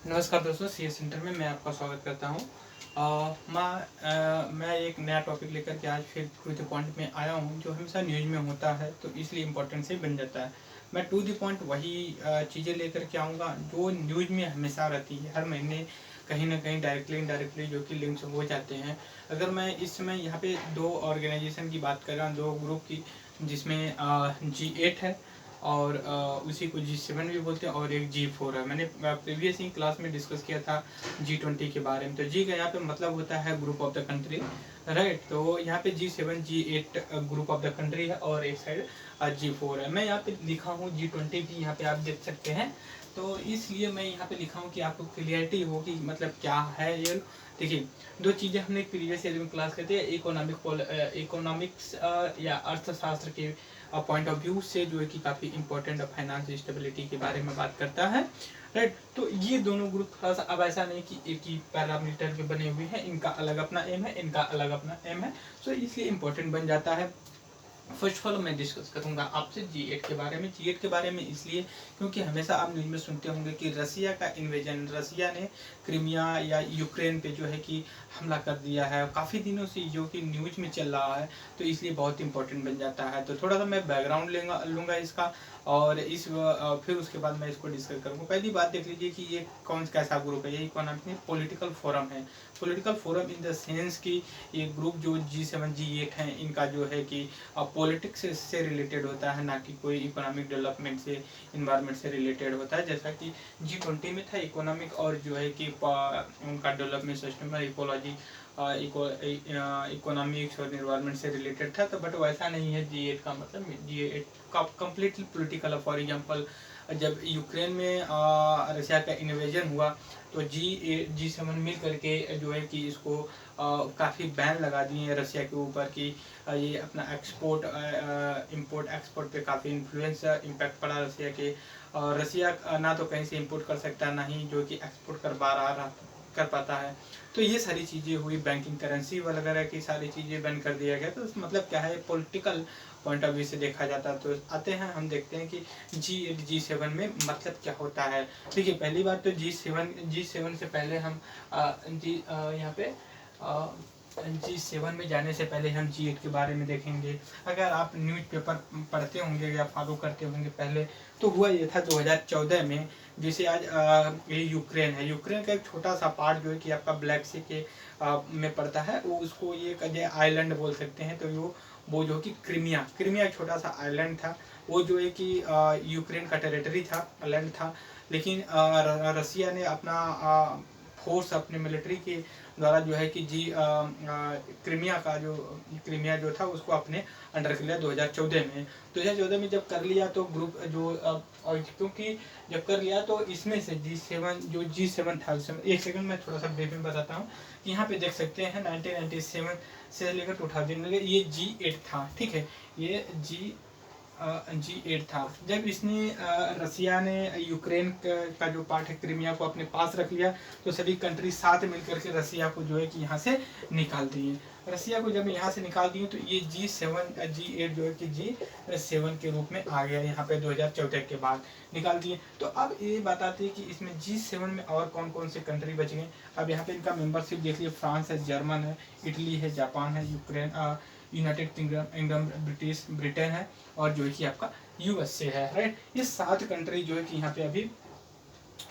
नमस्कार दोस्तों, C S centre में मैं आपका स्वागत करता हूँ। मैं एक नया टॉपिक लेकर के आज फिर टू द पॉइंट में आया हूँ, जो हमेशा न्यूज़ में होता है तो इसलिए इम्पोर्टेंट से बन जाता है। मैं टू द पॉइंट वही चीज़ें लेकर के आऊँगा जो न्यूज़ में हमेशा रहती है, हर महीने कहीं ना कहीं डायरेक्टली इनडायरेक्टली जो कि लिंक्स हो जाते हैं। अगर मैं इस समय यहाँ पे दो ऑर्गेनाइजेशन की बात कर रहा हूँ, दो ग्रुप की, जिसमें G8 है और उसी को G7 भी बोलते हैं, और एक G4 है। मैंने प्रीवियस ही क्लास में डिस्कस किया था G20 के बारे में। तो जी का यहाँ पे मतलब होता है group of the country, right. तो यहाँ पे G7 G8 group of the country है और एक साइड G4 है। मैं यहाँ पे लिखा हूँ G20 भी, यहाँ पे आप देख सकते हैं। तो इसलिए मैं यहाँ पे लिखा हूँ कि आपको क्लियरिटी हो कि मतलब क्या है ये। देखिए, दो चीज़ें हमने प्रीवियस ईयर में क्लास करते हैं, इकोनॉमिक्स या अर्थशास्त्र के पॉइंट ऑफ व्यू से, जो है कि काफ़ी इंपॉर्टेंट फाइनेंस स्टेबिलिटी के बारे में बात करता है, राइट। तो ये दोनों ग्रुप थोड़ा सा, अब ऐसा नहीं कि एक ही पैरामीटर के बने हुए हैं, इनका अलग अपना एम है, इनका अलग अपना एम है, तो इसलिए इंपॉर्टेंट बन जाता है। फर्स्ट ऑफ ऑल मैं डिस्कस करूंगा आपसे G8 के बारे में। G8 के बारे में इसलिए क्योंकि हमेशा आप न्यूज़ में सुनते होंगे कि रसिया का इन्वेजन, रसिया ने क्रीमिया या यूक्रेन पे जो है कि हमला कर दिया है, काफ़ी दिनों से जो कि न्यूज़ में चल रहा है, तो इसलिए बहुत इंपॉर्टेंट बन जाता है। तो थोड़ा सा मैं बैकग्राउंड लूँगा इसका, और फिर उसके बाद मैं इसको डिस्कस करूँगा। पहली बात देख लीजिए कि ये कैसा ग्रुप है। ये इकोनॉमिक पॉलिटिकल फोरम है। Political forum in the sense कि ये ग्रुप जो G7 G8 हैं, इनका जो है कि पॉलिटिक्स से रिलेटेड होता है, ना कि कोई इकोनॉमिक डेवलपमेंट से, इन्वायरमेंट से रिलेटेड होता है। जैसा कि G20 में था इकोनॉमिक और जो है कि उनका डेवलपमेंट सिस्टम इकोलॉजी, इकोनॉमिक्स और इन्वायरमेंट से रिलेटेड था। तो बट वैसा नहीं है G8 का। मतलब G8 का कम्प्लीटली पोलिटिकल। फॉर एग्जाम्पल, जब यूक्रेन में रशिया का इन्वेजन हुआ, तो G7 मिल करके जो है कि इसको काफ़ी बैन लगा दिए रशिया के ऊपर कि ये अपना एक्सपोर्ट, इंपोर्ट एक्सपोर्ट पे काफ़ी इन्फ्लुएंस इम्पैक्ट पड़ा रशिया के। और रशिया ना तो कहीं से इंपोर्ट कर सकता है, ना ही जो कि एक्सपोर्ट कर पाता है। तो ये सारी चीज़ें हुई, बैंकिंग करेंसी वगैरह की सारी चीज़ें बैन कर दिया गया। तो मतलब क्या है, पॉलिटिकल पॉइंट ऑफ व्यू से देखा जाता है। तो आते हैं, हम देखते हैं कि G8 G7 में मतलब क्या होता है। देखिए, पहली बात तो G7 से पहले हम यहाँ पे G7 में जाने से पहले हम G8 के बारे में देखेंगे। अगर आप न्यूज़पेपर पढ़ते होंगे या फॉलो करते होंगे पहले, तो हुआ ये था 2014 में, जैसे आज ये यूक्रेन है। यूक्रेन का एक छोटा सा पार्ट जो है कि आपका ब्लैक सी के में पड़ता है, वो उसको ये आइलैंड बोल सकते हैं। तो वो जो कि क्रीमिया एक छोटा सा आइलैंड था। वो जो है कि यूक्रेन का टेरिटरी था, लैंड था। लेकिन रसिया ने अपना फोर्स, अपने मिलिट्री के द्वारा जो है कि क्रीमिया जो था उसको अपने अंडर कर लिया 2014 में। 2014 में जब कर लिया तो ग्रुप और क्योंकि जब कर लिया तो इसमें से G7 था उस समय। एक सेकंड, मैं थोड़ा सा ब्रीफ में बताता हूँ। यहाँ पे देख सकते हैं 1997 से लेकर 2000 में ये G8 था, ठीक है। ये G8 था। जब इसने रसिया ने यूक्रेन का जो पार्ट है क्रीमिया को अपने पास रख लिया, तो सभी कंट्री साथ मिलकर के रसिया को जो है कि यहाँ से निकाल दिए। रसिया को जब यहाँ से निकाल दिए तो ये G8 जो है कि G7 के रूप में आ गया यहाँ पे 2014 के बाद निकाल दिए। तो अब ये बात आती है कि इसमें G7 में और कौन कौन से कंट्री बच गए। अब यहाँ पे इनका मेंबरशिप देख लीजिए, फ्रांस है, जर्मन है, इटली है, जापान है, यूक्रेन, यूनाइटेड किंगडम, ब्रिटेन है, और जो है कि आपका USA है, राइट। ये 7 कंट्री जो है कि यहाँ पे अभी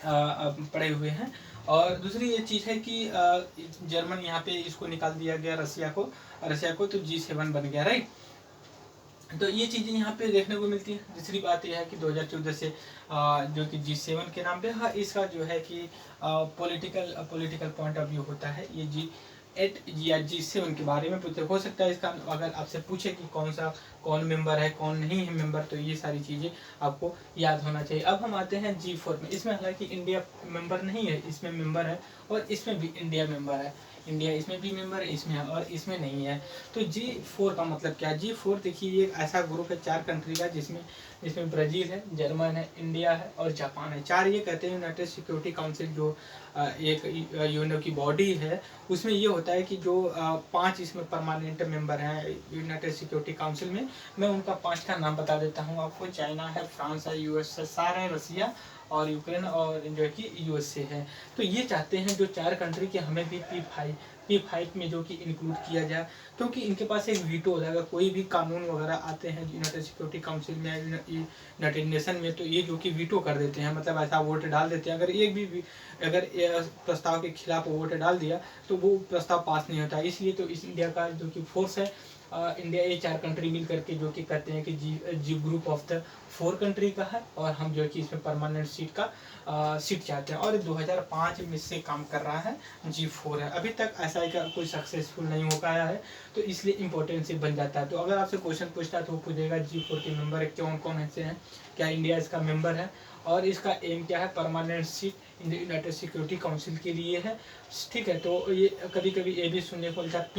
पड़े हुए हैं। और दूसरी ये चीज़ है कि जर्मन यहाँ पे इसको निकाल दिया गया, रसिया को, तो G7 बन गया, राइट। तो ये चीज़ें यहाँ पे देखने को मिलती है। दूसरी बात यह है कि 2014 से जो कि G7 के नाम पे, हाँ, इसका जो है कि पॉलिटिकल पॉइंट ऑफ व्यू होता है। ये G8 या G7 के बारे में पूछते हो सकता है इसका, अगर आपसे पूछे कि कौन मेंबर है, कौन नहीं है मेंबर, तो ये सारी चीज़ें आपको याद होना चाहिए। अब हम आते हैं G4 में। इसमें हालांकि इंडिया मेंबर नहीं है, इसमें मेंबर है, और इसमें भी इंडिया मेंबर है। इंडिया इसमें भी मेंबर है, इसमें है, और इसमें नहीं है। तो G4 का मतलब क्या है? G4 देखिए, ये एक ऐसा ग्रुप है 4 कंट्री का, जिसमें इसमें ब्राज़ील है, जर्मन है, इंडिया है और जापान है। 4 ये कहते हैं यूनाइटेड सिक्योरिटी काउंसिल जो एक यूएनओ की बॉडी है, उसमें ये होता है कि जो 5 इसमें परमानेंट मेंबर हैं यूनाइटेड सिक्योरिटी काउंसिल में। मैं उनका 5 का नाम बता देता हूँ आपको। चाइना है, फ्रांस है, यूएसएसआर है, रसिया और यूक्रेन और जो है कि यूएसए है। तो ये चाहते हैं जो 4 कंट्री के हमें भी P5 में जो कि इंक्लूड किया जाए, क्योंकि इनके पास एक वीटो होता है। अगर कोई भी कानून वगैरह आते हैं यूनाइटेड सिक्योरिटी काउंसिल में, यूनाइटेड नेशन में, तो ये जो कि वीटो कर देते हैं, मतलब ऐसा वोट डाल देते हैं। अगर एक भी अगर प्रस्ताव के खिलाफ वोट डाल दिया तो वो प्रस्ताव पास नहीं होता। इसलिए तो इस इंडिया का जो कि फोर्स है, इंडिया ये 4 कंट्री मिल करके जो कि कहते हैं कि जी ग्रुप ऑफ द 4 कंट्री का है, और हम जो है कि इसमें परमानेंट सीट चाहते हैं। और 2005 में से काम कर रहा है, G4 है। अभी तक ऐसा का कोई सक्सेसफुल नहीं हो पाया है, तो इसलिए इम्पोर्टेंस बन जाता है। तो अगर आपसे क्वेश्चन पूछता है तो वो पूछेगा G4 के मेंबर कौन कौन ऐसे हैं, क्या इंडिया इसका मेंबर है, और इसका एम क्या है, permanent seat in the United security council के लिए है। ठीक है, तो ये कभी कभी ये भी सुनने को मिलता है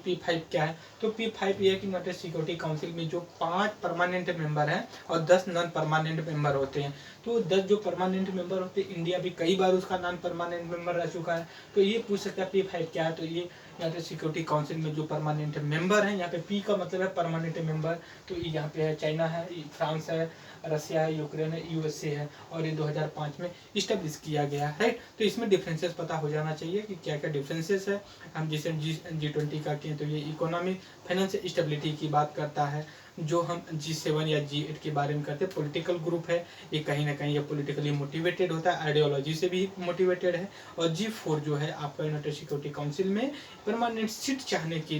P5 क्या है। तो P5 ये है कि यूनाइटेड सिक्योरिटी काउंसिल में जो 5 परमानेंट मेंबर हैं और 10 नॉन परमानेंट मेंबर होते हैं। तो 10 जो परमानेंट मेंबर होते हैं, इंडिया भी कई बार उसका नॉन परमानेंट मेंबर रह चुका है। तो ये पूछ सकता है P5 क्या है। तो ये यूनाइटेड सिक्योरिटी काउंसिल में जो परमानेंट मेंबर हैं, यहाँ पे P का मतलब है परमानेंट मेंबर। तो यहाँ पे है चाइना है, फ्रांस है, रसिया है, यूक्रेन है, यूएसए है, और ये 2005 में इस्टेब्लिश किया गया है। तो इसमें डिफरेंसेस पता हो जाना चाहिए कि क्या क्या डिफरेंसेस है। हम जिसे G20 का कहें तो ये इकोनॉमिक फाइनेंस स्टेबिलिटी की बात करता है। जो हम G7 या G8 के बारे में करते हैं, पॉलिटिकल ग्रुप है, ये कहीं ना कहीं ये पॉलिटिकली मोटिवेटेड होता है, आइडियोलॉजी से भी मोटिवेटेड है। और G4 जो है आपका यूनाइटेड सिक्योरिटी काउंसिल में परमानेंट सीट चाहने के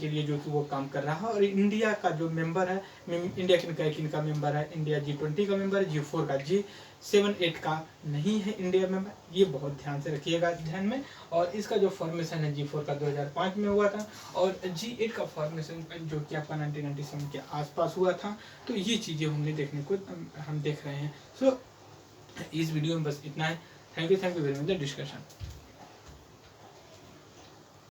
लिए जो कि वो काम कर रहा है। और इंडिया का जो मेंबर है, इंडिया किनका मेंबर है, इंडिया G20 का मेंबर है, G4 का, G7-8 का नहीं है इंडिया मेंबर। ये बहुत ध्यान से रखिएगा ध्यान में। और इसका जो फॉर्मेशन है G4 का 2005 में हुआ था, और G8 का फॉर्मेशन जो कि आपका 1997 के आसपास हुआ था। तो ये चीज़ें हमने देखने को हम देख रहे हैं। सो इस वीडियो में बस इतना है। Thank you very much the discussion.